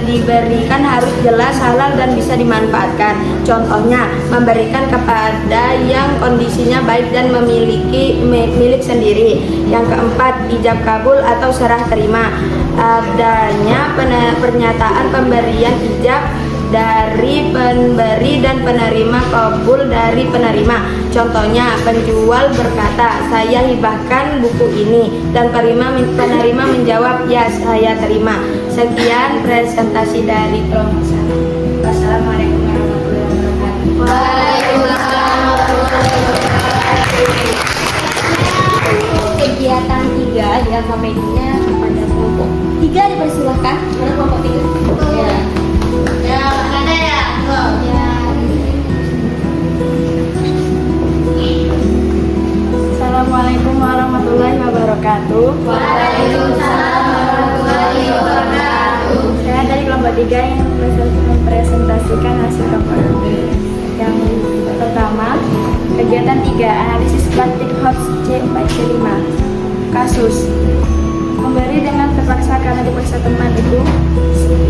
diberikan harus jelas, halal, dan bisa dimanfaatkan. Contohnya memberikan kepada yang kondisinya baik dan memiliki milik sendiri. Yang keempat, ijab kabul atau serah terima. Adanya pernyataan pemberian ijab dari pemberi dan penerima kabul dari penerima. Contohnya penjual berkata, saya hibahkan buku ini, dan penerima menjawab, ya saya terima. Sekian presentasi dari kelompok 1. Wassalamualaikum warahmatullahi wabarakatuh. Waalaikumsalam warahmatullahi wabarakatuh. Kegiatan 3 yang komedinya kepada kelompok 3 dipersilahkan. Mana kelompok 3? Ya. Ya, ada ya? Ya. Assalamualaikum warahmatullahi wabarakatuh. Waalaikumsalam warahmatullahi wabarakatuh. Saya dari kelompok 3 yang mempresentasikan hasil kampanye. Yang pertama, kegiatan 3, analisis praktik HOTS C4C5. Kasus memberi dengan terpaksa karena dipaksa teman itu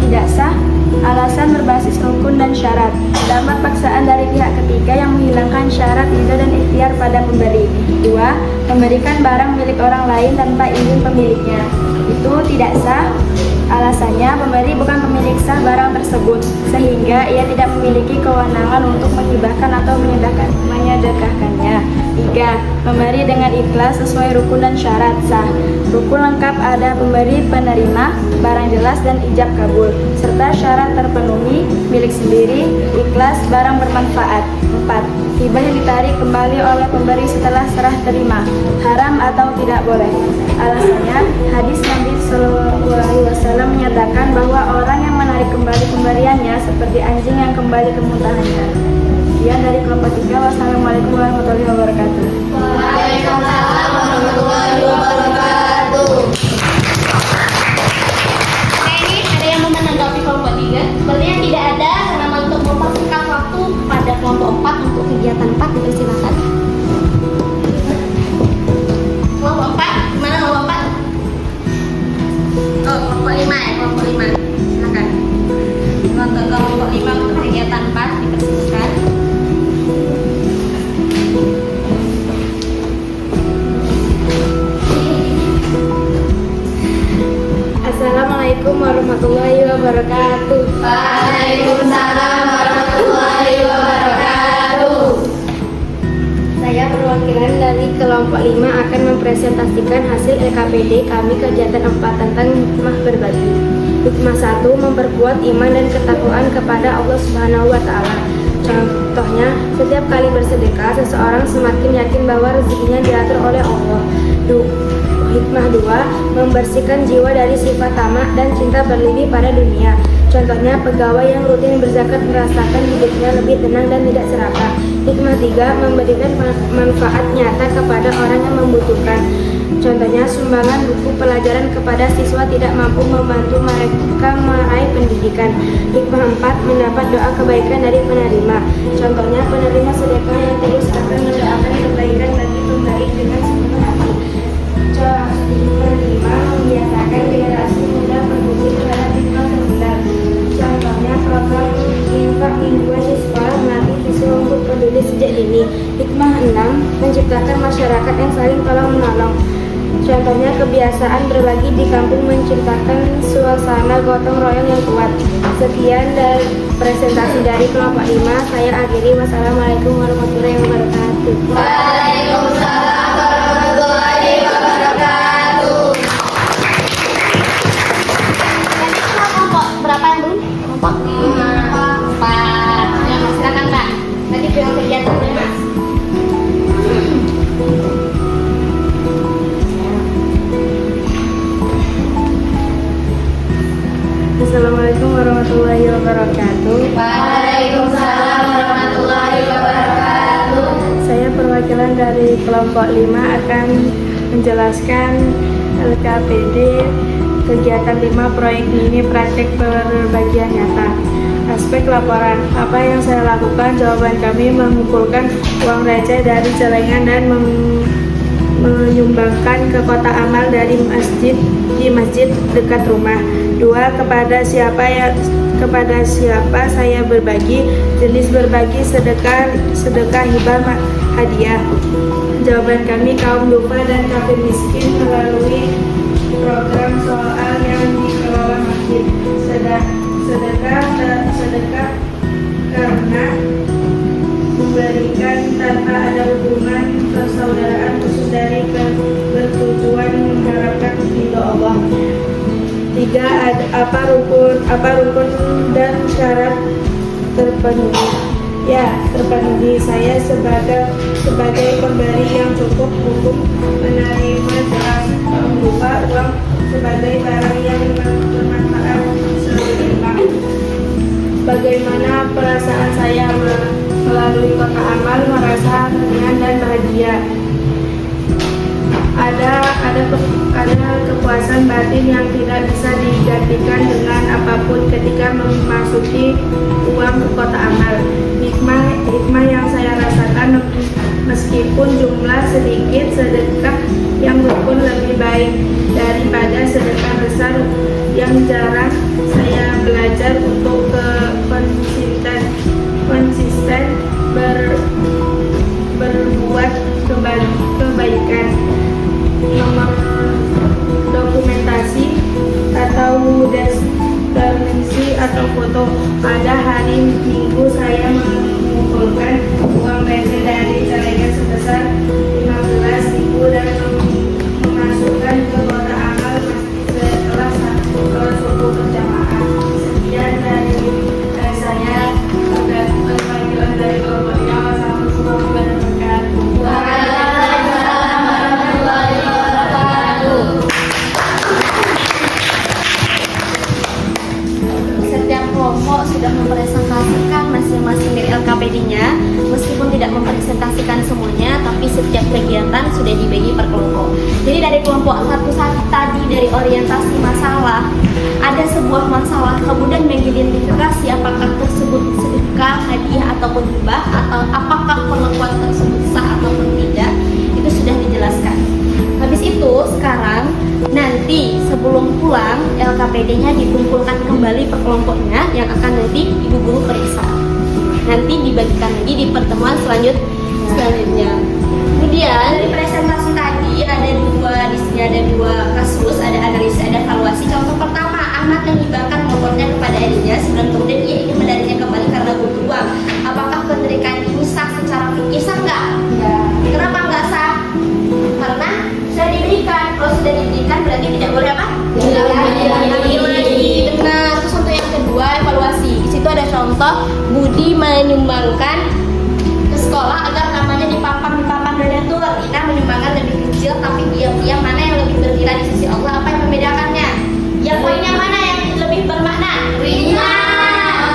tidak sah. Alasan berbasis rukun dan syarat. Terdapat paksaan dari pihak ketiga yang menghilangkan syarat ridho dan ikhtiar pada pemberi. 2. Memberikan barang milik orang lain tanpa izin pemiliknya. Itu tidak sah. Alasannya, pemberi bukan pemilik sah barang tersebut, sehingga ia tidak memiliki kewenangan untuk menghibahkan atau menyedekahkannya. 3. Memberi dengan ikhlas sesuai rukun dan syarat sah. Rukun lengkap ada pemberi, penerima, barang jelas, dan ijab kabul, serta syarat terpenuhi, milik sendiri, ikhlas, barang bermanfaat. 4. Hibah yang ditarik kembali oleh pemberi setelah serah terima, haram atau tidak boleh. Alasannya, hadis Nabi SAW menyatakan bahwa orang yang menarik kembali pemberiannya seperti anjing yang kembali ke muntahannya. Sekian dari kelompok 3. Wassalamualaikum warahmatullahi wabarakatuh. Waalaikumsalam warahmatullahi wabarakatuh. Oke, ini ada yang mau menanggapi kelompok 3? Sepertinya tidak ada, karena untuk mempersingkat waktu pada kelompok 4 untuk kegiatan 4 dipersilakan. mempresentasikan hasil LKPD kami kegiatan 4 tentang hikmah berbagi. Hikmah 1, memperkuat iman dan ketakwaan kepada Allah Subhanahu wa Ta'ala. Contohnya, setiap kali bersedekah, seseorang semakin yakin bahwa rezekinya diatur oleh Allah. Hikmah 2, membersihkan jiwa dari sifat tamak dan cinta berlebih pada dunia. Contohnya, pegawai yang rutin berzakat merasakan hidupnya lebih tenang dan tidak serakah. Hikmah 3, memberikan manfaat nyata kepada orang yang membutuhkan. Contohnya, sumbangan buku pelajaran kepada siswa tidak mampu membantu mereka meraih pendidikan. Hikmah 4, mendapat doa kebaikan dari penerima. Contohnya, penerima sedekah yang tulus akan mendoakan kebaikan bagi pemberi dengan sepenuh hati. Hikmah 5, membiasakan generasi muda berbudi terhadap hikmah terbenar. Contohnya, program infak mingguan di sekolah melatih siswa untuk peduli sejak dini. Hikmah 6, menciptakan masyarakat yang saling tolong-menolong. Contohnya, kebiasaan berbagi di kampung menciptakan suasana gotong royong yang kuat. Sekian dari presentasi dari kelompok 5. Saya akhiri. Wassalamualaikum warahmatullahi wabarakatuh. Waalaikumsalam warahmatullahi wabarakatuh. Tadi kelompok berapa yang belum? Kelompok 4. Ya, silakan Mbak. Tadi bilang kegiatannya Mas. Assalamualaikum warahmatullahi wabarakatuh. Waalaikumsalam warahmatullahi wabarakatuh. Saya perwakilan dari kelompok 5 akan menjelaskan LKPD kegiatan 5 proyek mini praktek perbagian nyata. Aspek laporan, apa yang saya lakukan? Jawaban kami mengumpulkan uang receh dari celengan dan menyumbangkan ke kotak amal dari masjid dekat rumah. 2. Kepada siapa saya berbagi? Jenis berbagi sedekah hibah hadiah. Jawaban kami kaum duafa dan kafir miskin melalui program soal yang dikelola masjid. Sedekah karena memberikan tanpa ada hubungan persaudaraan khusus dari bertujuan mengharapkan ridho Allah. 3. Apa rukun dan syarat terpenuhi? Ya, terpenuhi. Saya sebagai pemberi yang cukup hukum menerima jelas, lupa uang sebagai barang yang bermanfaat seimbang. Bagaimana perasaan saya melalui kotak amal? Merasa ringan dan bahagia. Ada kepuasan batin yang tidak bisa digantikan dengan apapun ketika memasuki uang ke kotak amal. Hikmah yang saya rasakan, meskipun jumlah sedikit, sedekah yang rukun lebih baik daripada sedekah besar yang jarang. Saya belajar untuk konsisten berbuat kebaikan. Nomor dokumentasi atau deskripsi atau foto. Pada hari Minggu saya mengumpulkan uang receh dari celengan sebesar 15.000 dan memasukkan ke kotak amal masjid setelah subuh berjamaah. Sekian dari saya, perwakilan dari kelompok yang Wassalamualaikum warahmatullahi wabarakatuh. Setiap kelompok sudah mempresentasikan masing-masing dari LKPD-nya. Meskipun tidak mempresentasikan semuanya, tapi setiap kegiatan sudah dibagi per kelompok. Jadi dari kelompok 1 tadi, dari orientasi masalah, ada sebuah masalah, kemudian mengidentifikasi apakah tersebut sedekah, hadiah ataupun hibah, atau apakah pengakuan tersebut sah ataupun tidak, itu sudah dijelaskan. Habis itu sekarang nanti sebelum pulang LKPD-nya dikumpulkan kembali per kelompoknya yang akan nanti ibu guru periksa. Nanti dibagikan lagi di pertemuan selanjutnya. Kemudian dari presentasi tadi di sini ada dua kasus, ada analisis, ada evaluasi. Contoh pertama, Ahmad menghibahkan motornya kepada adiknya, sebelum kemudian ia ingin menarik kembali karena butuh uang. Apakah penerimaan ini sah secara fikih? Sah nggak? Ya. Kenapa nggak sah? Karena saya contoh budi menyumbangkan ke sekolah agar namanya di papan donatur. Ina menyumbangkan lebih kecil, tapi yang mana yang lebih bernilai di sisi Allah? Apa yang membedakannya? Yang poin yang mana yang lebih bermakna? Rina.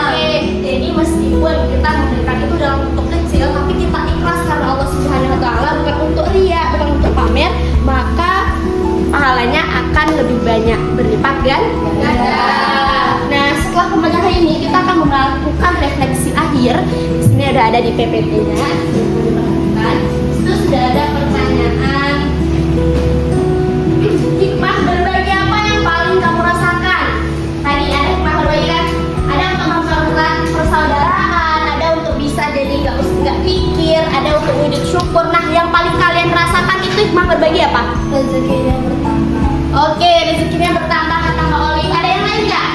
Oke, jadi meskipun kita memberikan itu dalam bentuk kecil, tapi kita ikhlas karena Allah Subhanahu Wa Taala, bukan untuk ria, bukan untuk pamer, maka pahalanya akan lebih banyak berlipat ganda. Nah, setelah pembelajaran hari ini kita akan melakukan refleksi akhir. Di sini ada di PPT-nya. Itu sudah ada pertanyaan. Hikmah berbagi apa yang paling kamu rasakan? Tadi ada hikmah berbagi kan? Ada untuk mempererat persaudaraan, ada untuk bisa jadi nggak pikir, ada untuk wujud syukur. Nah, yang paling kalian rasakan itu hikmah berbagi apa? Rezekinya bertambah. Oke, rezekinya bertambah kata Kak Oli. Ada yang lain nggak?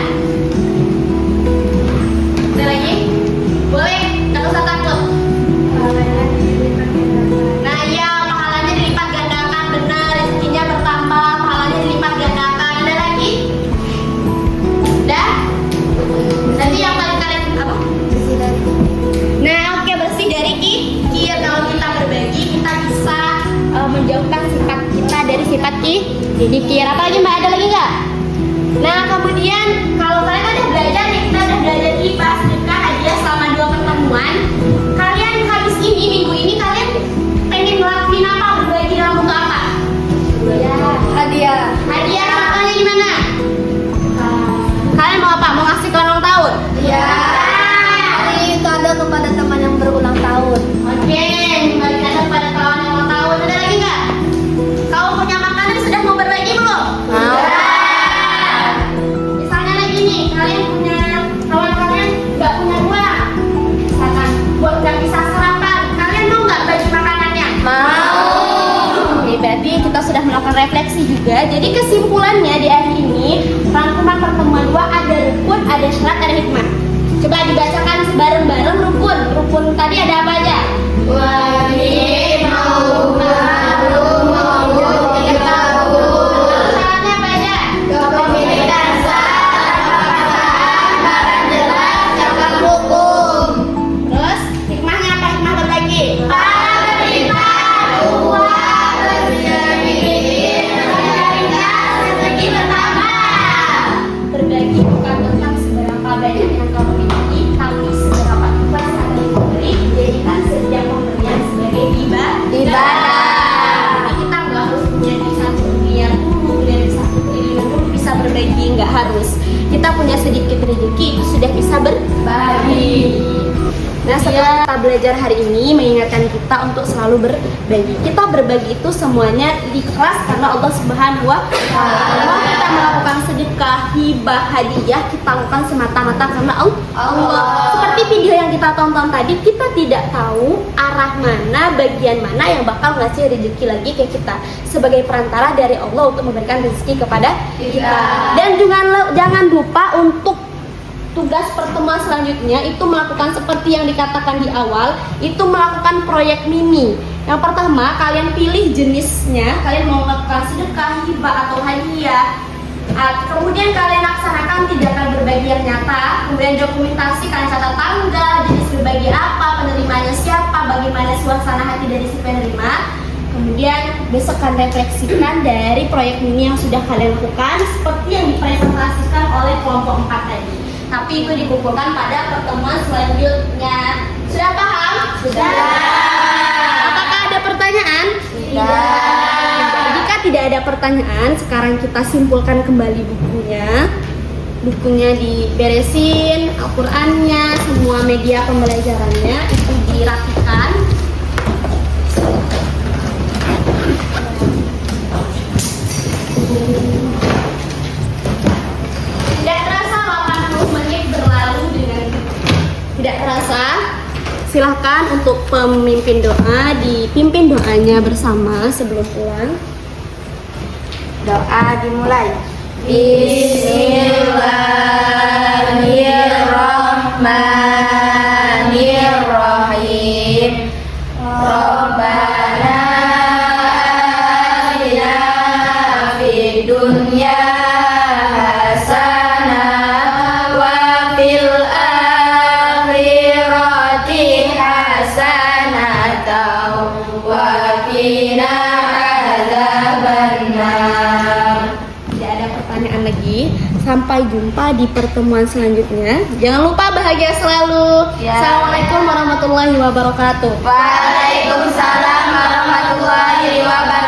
Ada lagi? Boleh, nggak usah takut. Nah ya, pahalanya dilipat gandakan, benar, rezekinya bertambah, pahalanya dilipat gandakan. Ada lagi? Udah? Nanti yang paling kalian apa? Nah, oke, bersih dari kikir. Kalau kita berbagi, kita bisa menjauhkan sifat kita dari sifat kikir. Apa lagi Mbak? Ada lagi nggak? Nah, kemudian kalau kalian udah belajar nih, kita udah belajar hibah, sedekah, hadiah selama 2 pertemuan. Kalian habis ini, minggu ini kalian pengen ngelakuin apa? Berbagi dalam bentuk apa? Hadiah. Hadiah contohnya gimana? Kalian mau apa? Mau ngasih ke ulang tahun? Ya. Hari itu ada kepada teman yang berulang tahun. Oke, kembali ada pada kawan yang ulang tahun. Ada lagi nggak? Kau punya makanan sudah mau berbagi belum? Misalnya lagi nih, kalian punya kawan kalian nggak punya uang, misalkan buat nggak bisa sarapan, kalian mau nggak bagi makanannya? Mau. Oke, berarti kita sudah melakukan refleksi juga. Jadi kesimpulannya di akhir ini, rangkuman pertemuan 2 ada rukun, ada syarat, ada hikmah. Coba dibacakan bareng-bareng rukun. Rukun tadi ada apa aja? Wajib, syaratnya apa aja? Kepemilikan Terus hikmahnya apa? Hikmah berbagi. Berbagi bukan tentang seberapa banyak yang kamu miliki, tapi seberapa ikhlas kalian memberi. Jadikan setiap pemberian sebagai ibadah. Jadi kita nggak harus punya di 1 miliar dulu, punya di 1 triliun dulu bisa berbagi, nggak harus. Kita punya sedikit rezeki itu sudah bisa berbagi. Nah, setelah kita belajar hari ini mengingatkan kita untuk selalu berbagi. Kita berbagi itu semuanya ikhlas karena Allah Subhanahu Wa Taala. Kalau kita melakukan sedekah, hibah, hadiah, kita lakukan semata-mata karena Allah. Seperti video yang kita tonton tadi, kita tidak tahu arah mana, bagian mana yang bakal ngasih rezeki lagi ke kita. Sebagai perantara dari Allah untuk memberikan rezeki kepada kita. Dan jangan lupa untuk tugas pertemuan selanjutnya itu melakukan seperti yang dikatakan di awal, itu melakukan proyek mini. Yang pertama, kalian pilih jenisnya, kalian mau melakukan sedekah, hibah atau hadiah. Kemudian kalian laksanakan tindakan berbagi yang nyata, kemudian dokumentasi, kalian catat tanggal, jenis berbagi apa, penerimanya siapa, bagaimana suasana hati dari si penerima. Kemudian besok kalian refleksikan dari proyek mini yang sudah kalian lakukan seperti yang dipresentasikan oleh kelompok 4 tadi. Tapi itu dikumpulkan pada pertemuan selanjutnya. Sudah paham? Sudah. Apakah ada pertanyaan? Tidak. Jika tidak ada pertanyaan, sekarang kita simpulkan kembali bukunya. Bukunya diberesin, Al-Qur'annya, semua media pembelajarannya itu dirapikan. Tidak terasa 80 menit berlalu dengan tidak terasa. Silahkan untuk pemimpin doa dipimpin doanya bersama sebelum pulang. Doa dimulai. Bismillahirrahmanirrahim. Rabbana atina fid dunya hasanah wa fil akhirati Sampai jumpa di pertemuan selanjutnya. Jangan lupa bahagia selalu. Ya. Assalamualaikum warahmatullahi wabarakatuh. Waalaikumsalam warahmatullahi wabarakatuh.